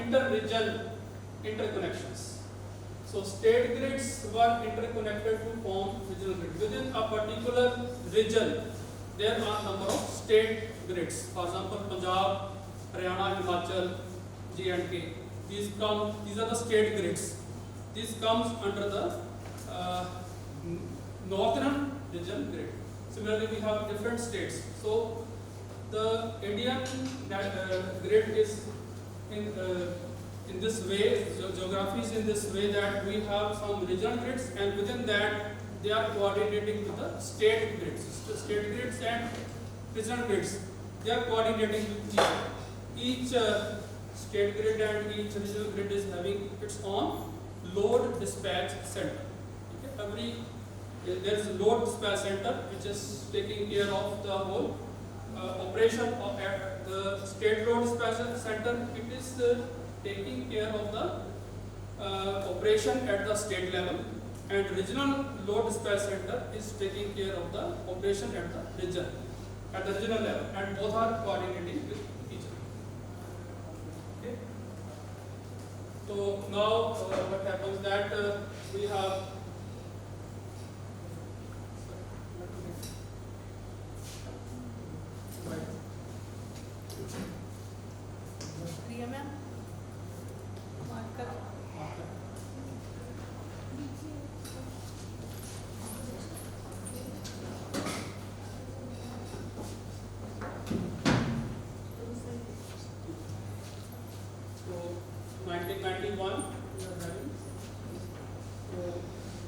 inter-region interconnections. So state grids were interconnected to form regional grid. Within a particular region, there are number of state grids. For example, Punjab, Haryana, Himachal, J&K. These are the state grids. This comes under the northern region grid. Similarly, we have different states. So the Indian grid is in this way, geography is in this way that we have some regional grids, and within that they are coordinating with the state grids. So state grids and regional grids, they are coordinating with each state grid, and each regional grid is having its own load dispatch center. Okay? There is a load dispatch center which is taking care of the whole operation of the state load dispatch center. It is taking care of the operation at the state level, and regional load dispatch center is taking care of the operation at the region, at the regional level, and both are coordinating with each other. Okay. So now what happens that we have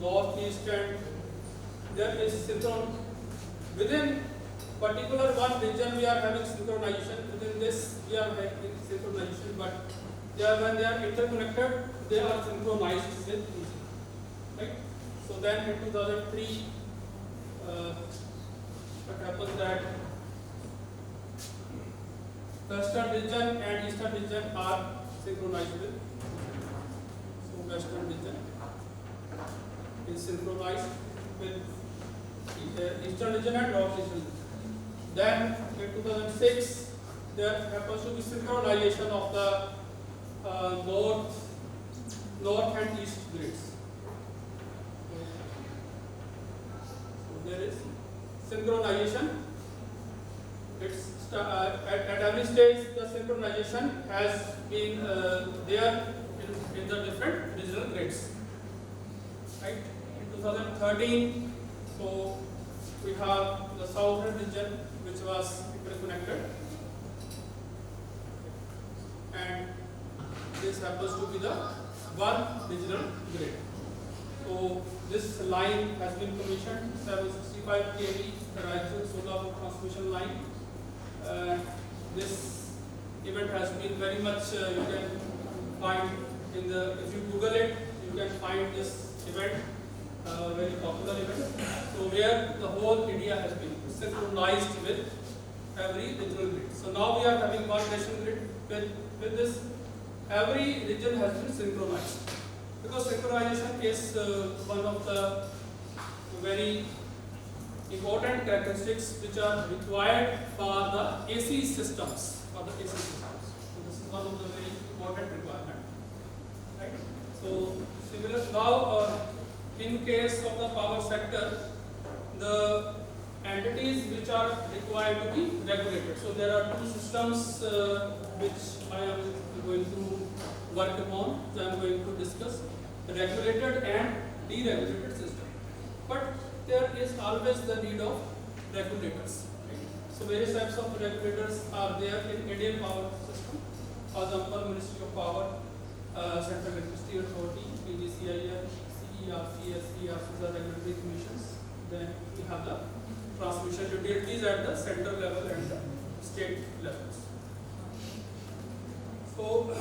northeast, and there is synchron. Within particular one region we are having synchronization. Within this we are having synchronization, but when they are interconnected, they are synchronized with each other. Right? So then in 2003, what happens that western region and eastern region are synchronized with. So western region is synchronized with eastern region and northeastern region. Then in 2006, there happens to be synchronization of the north and east grids. So there is synchronization. It's at every stage the synchronization has been there in the different regional grids. Right? In 2013, so we have the southern region which was interconnected, and this happens to be the one regional grid. So this line has been commissioned, 765 kV Horizon solar transmission line. This event has been very much, you can find in the, if you Google it, you can find this event, very popular event. So where the whole India has been synchronized with every regional grid. So now we are having one national grid. With this, every region has been synchronized, because synchronization is one of the very important characteristics which are required for the AC systems. So this is one of the very important requirement. Right? So similar now, in case of the power sector, the entities which are required to be regulated. So there are two systems which I am going to work upon. So I am going to discuss regulated and deregulated system. But there is always the need of regulators. Right? So various types of regulators are there in Indian power system. For example, Ministry of Power, Central Electricity Authority, PGCIL, CERC, SCERC, the regulatory commissions. Then we have the transmission utilities at the central level and the state levels. So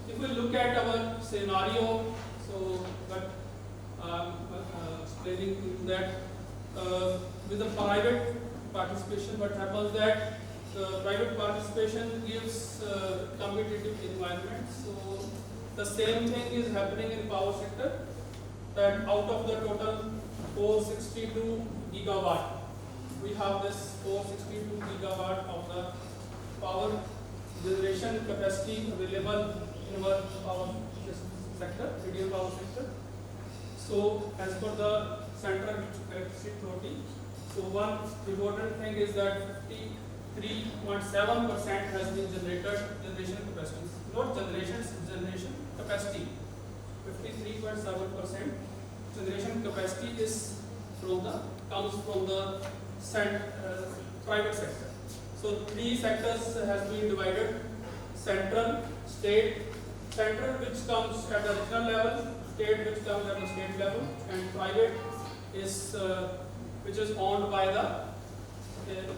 if we look at our scenario, so but explaining to you that with the private participation, what happens that private participation gives competitive environment. So the same thing is happening in power sector, that out of the total 462 gigawatt, we have this 462 gigawatt of the power generation capacity available in our power sector, Indian power sector. So as per the Central Electricity Authority, so one important thing is that 53.7% has been generation capacity, not generation capacity. 53.7% generation capacity is comes from the private sector. So three sectors has been divided: central, state, central which comes at the regional level, state which comes at the state level, and private is which is owned by the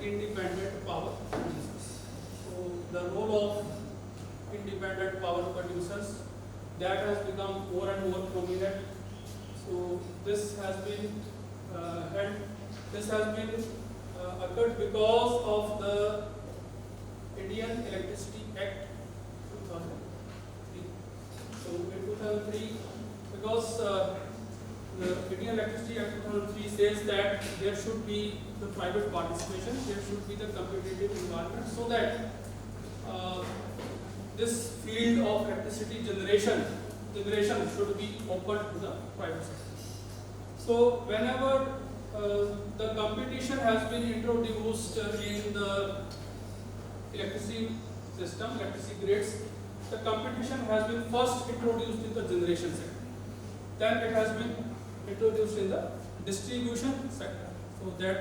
independent power producers. So the role of independent power producers, that has become more and more prominent. So this has been occurred because of the Indian Electricity Act 2003. So in 2003, because the Indian Electricity Act 2003 says that there should be the private participation, there should be the competitive environment, so that this field of electricity generation should be open to the private sector. So whenever the competition has been introduced in the electricity system, electricity grids, the competition has been first introduced in the generation sector. Then it has been introduced in the distribution sector. So that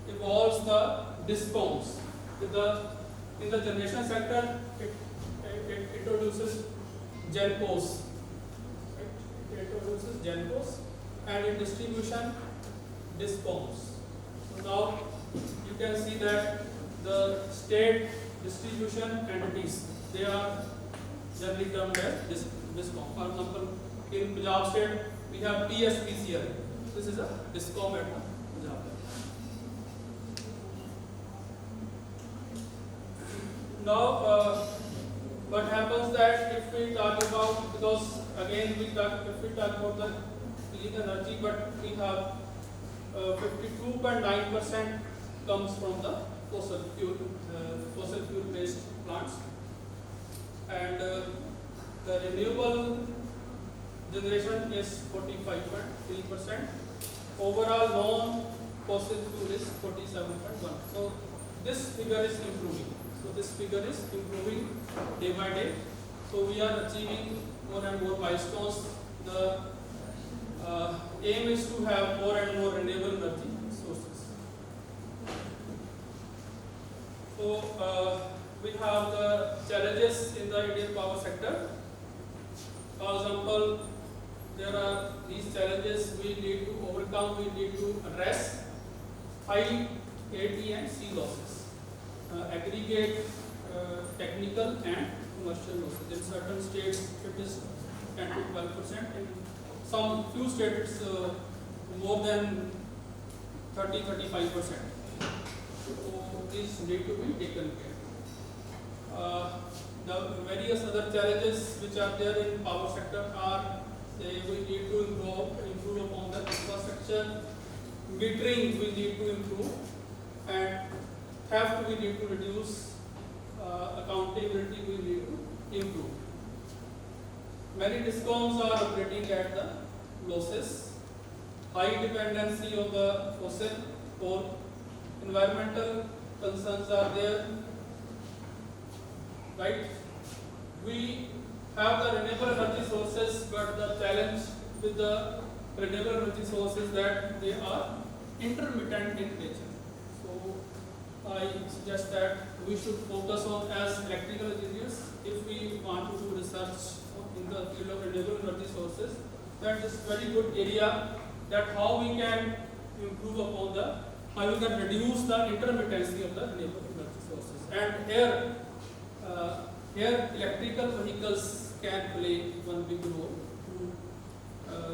involves the DISCOMs. In the generation sector, it introduces GENCOs. It introduces GENCOs, and in distribution, DISCOMs. So now you can see that the state distribution entities, they are generally termed as DISCOM. For example, in Punjab state, we have PSPCL. This is a DISCOM at Punjab. Now, what happens that if we talk about, because again if we talk about the clean energy, but we have 52.9% comes from the fossil fuel based plants, and the renewable generation is 45.3%. Overall non-fossil fuel is 47.1%. So this figure is improving. Day by day. So we are achieving more and more milestones. The aim is to have more and more renewable energy sources. So we have the challenges in the Indian power sector. For example, there are these challenges we need to overcome, we need to address: high AT and C losses, aggregate technical and commercial losses. In certain states it is 10 to 12%. In some few states it's more than 30-35%. So these need to be taken care. The various other challenges which are there in power sector are, we need to improve upon the infrastructure, metering we need to improve, and theft we need to reduce, accountability we need to improve. Many DISCOMs are operating at the losses, high dependency on the fossil coal, environmental concerns are there, right? We have the renewable energy sources, but the challenge with the renewable energy sources is that they are intermittent in nature. So I suggest that we should focus on, as electrical engineers, if we want to do research in the field of renewable energy sources, that is very good area, that how we can improve upon how we can reduce the intermittency of the renewable energy sources. And here electrical vehicles can play one big role to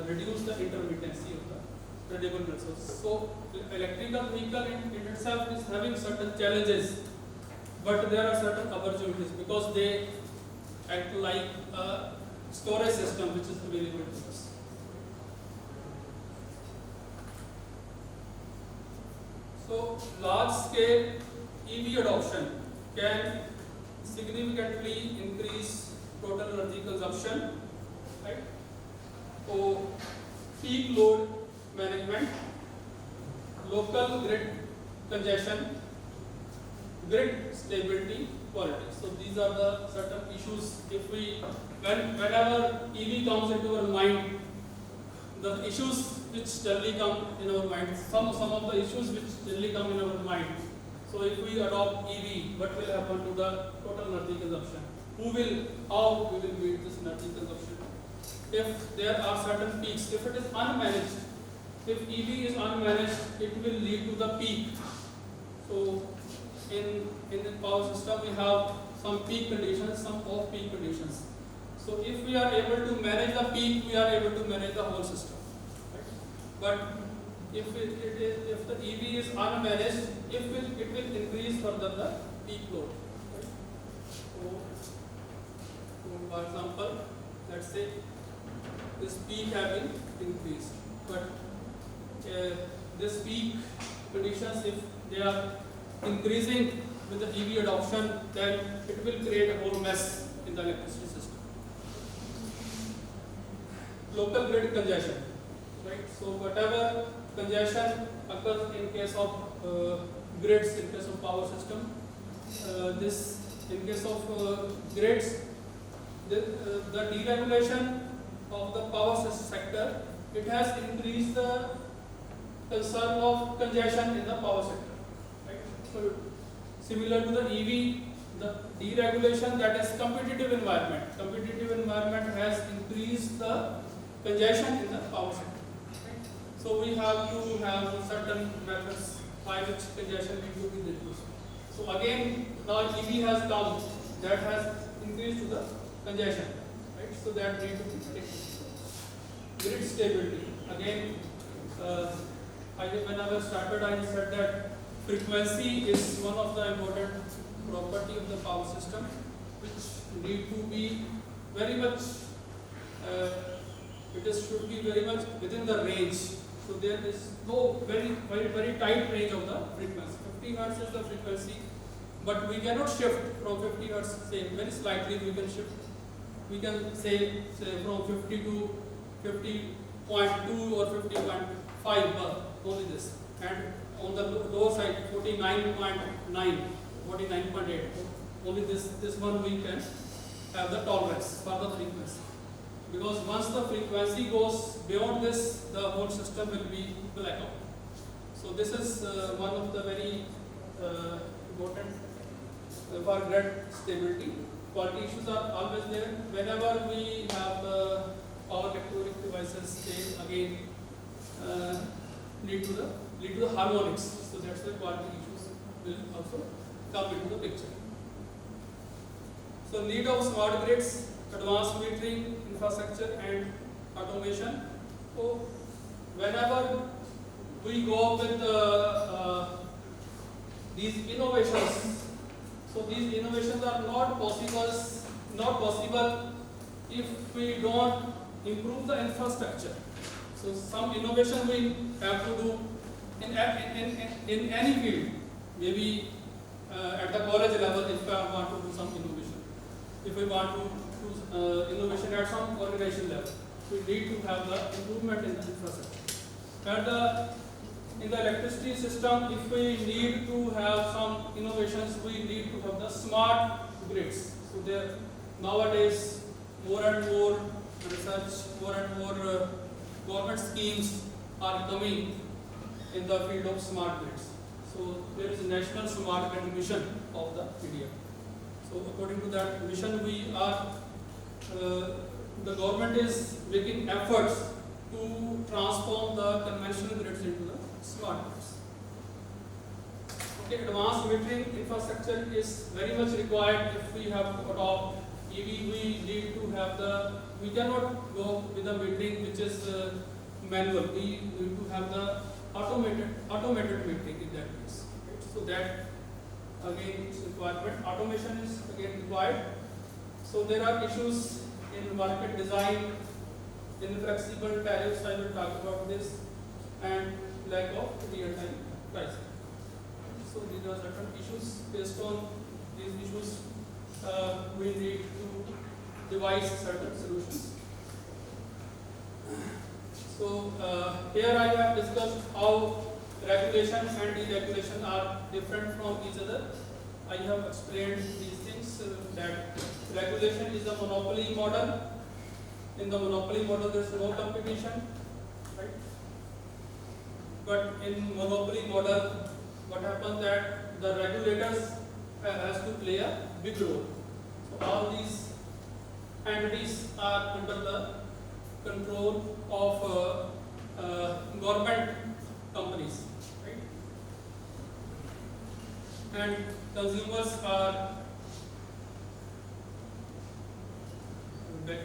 reduce the intermittency of the renewable energy sources. So electrical vehicle in itself is having certain challenges, but there are certain opportunities because they act like a storage system which is available to us. So large scale EV adoption can significantly increase total energy consumption, right? So peak load management, local grid congestion, grid stability, quality. So these are the certain issues. If we, whenever EV comes into our mind, the issues which generally come in our mind, some of the issues which generally come in our mind. So if we adopt EV, what will happen to the total energy consumption? How we will meet this energy consumption? If there are certain peaks, if it is unmanaged, if EV is unmanaged, it will lead to the peak. So in the power system, we have some peak conditions, some off-peak conditions. So if we are able to manage the peak, we are able to manage the whole system. Right? But if the EV is unmanaged, it will increase further the peak load. Right? So for example, let's say this peak have been increased, but this peak conditions, if they are increasing with the EV adoption, then it will create a whole mess in the electricity system. Local grid congestion, right? So whatever congestion occurs in case of grids, in case of power system, in case of grids, the deregulation of the power sector, it has increased the concern of congestion in the power sector. Right? So similar to the EV, the deregulation, that is competitive environment. Competitive environment has increased the congestion in the power sector. Right? So we have to have certain methods by which congestion need to be reduced. So again, now EV has come, that has increased to the congestion. Right? So that need to be predicted. Grid stability. Again, when I started, I said that frequency is one of the important property of the power system, which need to be very much, should be very much within the range. So there is no very tight range of the frequency. 50 hertz is the frequency, but we cannot shift from 50 hertz. Say very slightly we can shift. We can say from 50 to 50.2 or 50.5, only this, and on the lower side 49.9, 49.8, only this one we can have the tolerance for the frequency, because once the frequency goes beyond this, the whole system will be blackout. So this is one of the very important for grid stability. Quality issues are always there. Whenever we have power electronic devices, they again lead to the harmonics. So that's why quality issues will also come into the picture. So need of smart grids, advanced metering, infrastructure and automation. So whenever we go with these innovations, so these innovations are not possible if we don't improve the infrastructure. So some innovation we have to do in any field, maybe at the college level if I want to do some innovation. If we want to do innovation at some organization level, we need to have the improvement in the infrastructure. And in the electricity system, if we need to have some innovations, we need to have the smart grids. So there nowadays more and more research, more and more government schemes are coming in the field of smart grids. So there is a national smart grid mission of the India. So according to that mission, the government is making efforts to transform the conventional grids into the smart grids. Okay, advanced metering infrastructure is very much required if we have to adopt EV. We need to have we cannot go with the metering which is manual. We need to have the automated metering in that case. Right? So that again is requirement. Automation is again required. So there are issues in market design, inflexible tariffs, I will talk about this, and lack of real-time pricing. So these are certain issues. Based on these issues, we need to devise certain solutions. So here I have discussed how regulation and deregulation are different from each other. I have explained these things that regulation is a monopoly model. In the monopoly model there is no competition, right? But in monopoly model, what happens that the regulators has to play a big role. So all these entities are under the control of government companies, right? And consumers are back.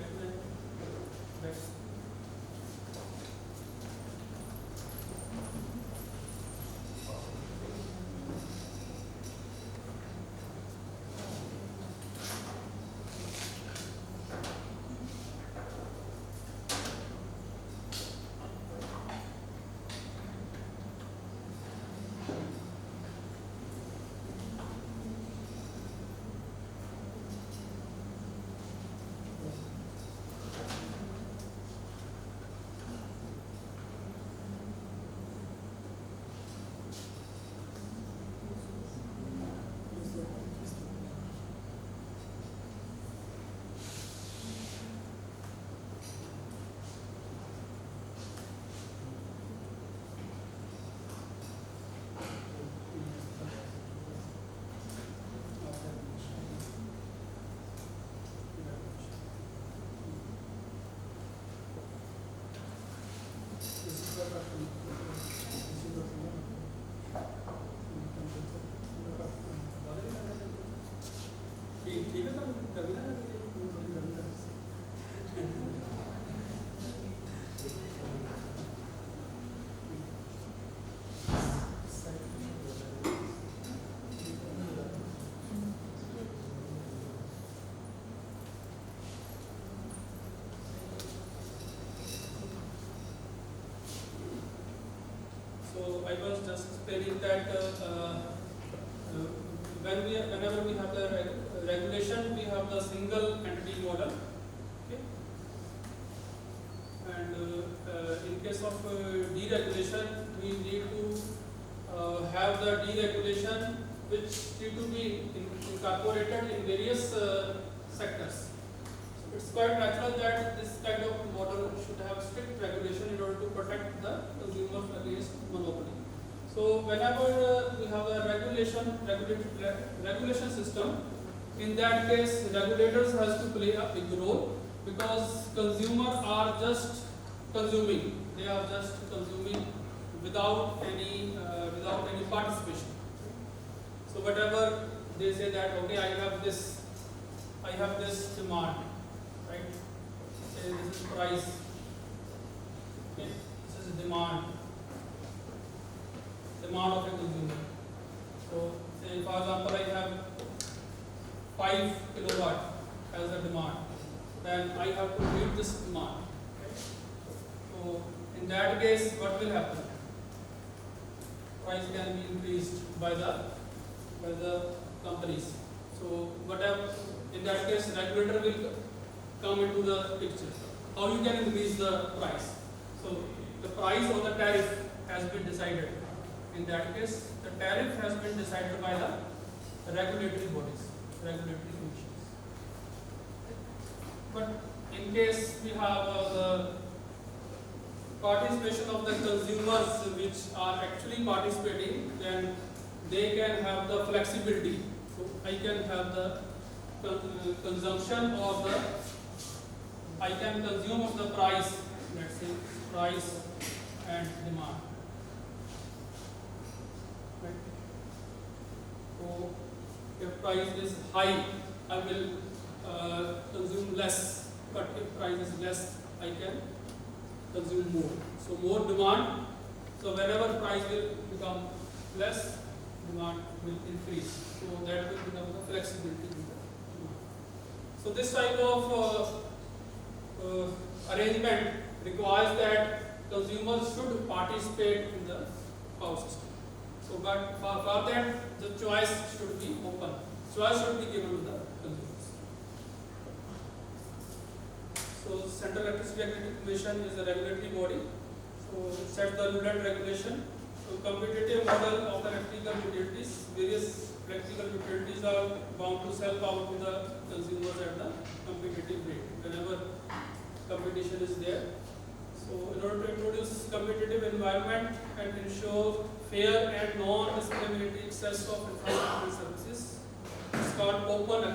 So I was just explaining that whenever we have the regulation, we have the single entity model. Okay? And in case of deregulation, we need to have the deregulation which need to be incorporated in various sectors. So it's quite natural that this kind of model should have strict regulation in order to protect the consumers against monopoly. So whenever we have a regulation system, in that case regulators has to play a big role, because consumers are just consuming. They are just consuming without any participation. So whatever they say that okay, I have this demand, right? Say this is price. Okay, this is demand of a consumer. So say for example I have 5 kilowatt as a demand, then I have to meet this demand. Okay? So in that case, what will happen? Price can be increased by the companies. So whatever, in that case, regulator will come into the picture. How you can increase the price? So the price or the tariff has been decided. In that case, the tariff has been decided by the regulatory bodies, regulatory commissions. But in case we have the participation of the consumers which are actually participating, then they can have the flexibility. So I can have the consumption of the, I can consume of the price, let's say price and demand. Right? So if price is high, I will consume less, but if price is less, I can consume more. So more demand. So whenever price will become less, demand will increase. So that will become the flexibility in the demand. So this type of arrangement requires that consumers should participate in the power system. So but for that, the choice should be open. Choice should be given to the consumers. Central Electricity Regulatory Commission is a regulatory body. So it sets the rule and regulation. So competitive model of the electrical utilities. Various electrical utilities are bound to sell power to the consumers at the competitive rate whenever competition is there. So in order to introduce competitive environment and ensure fair and non-discriminatory access of infrastructure services, it's called open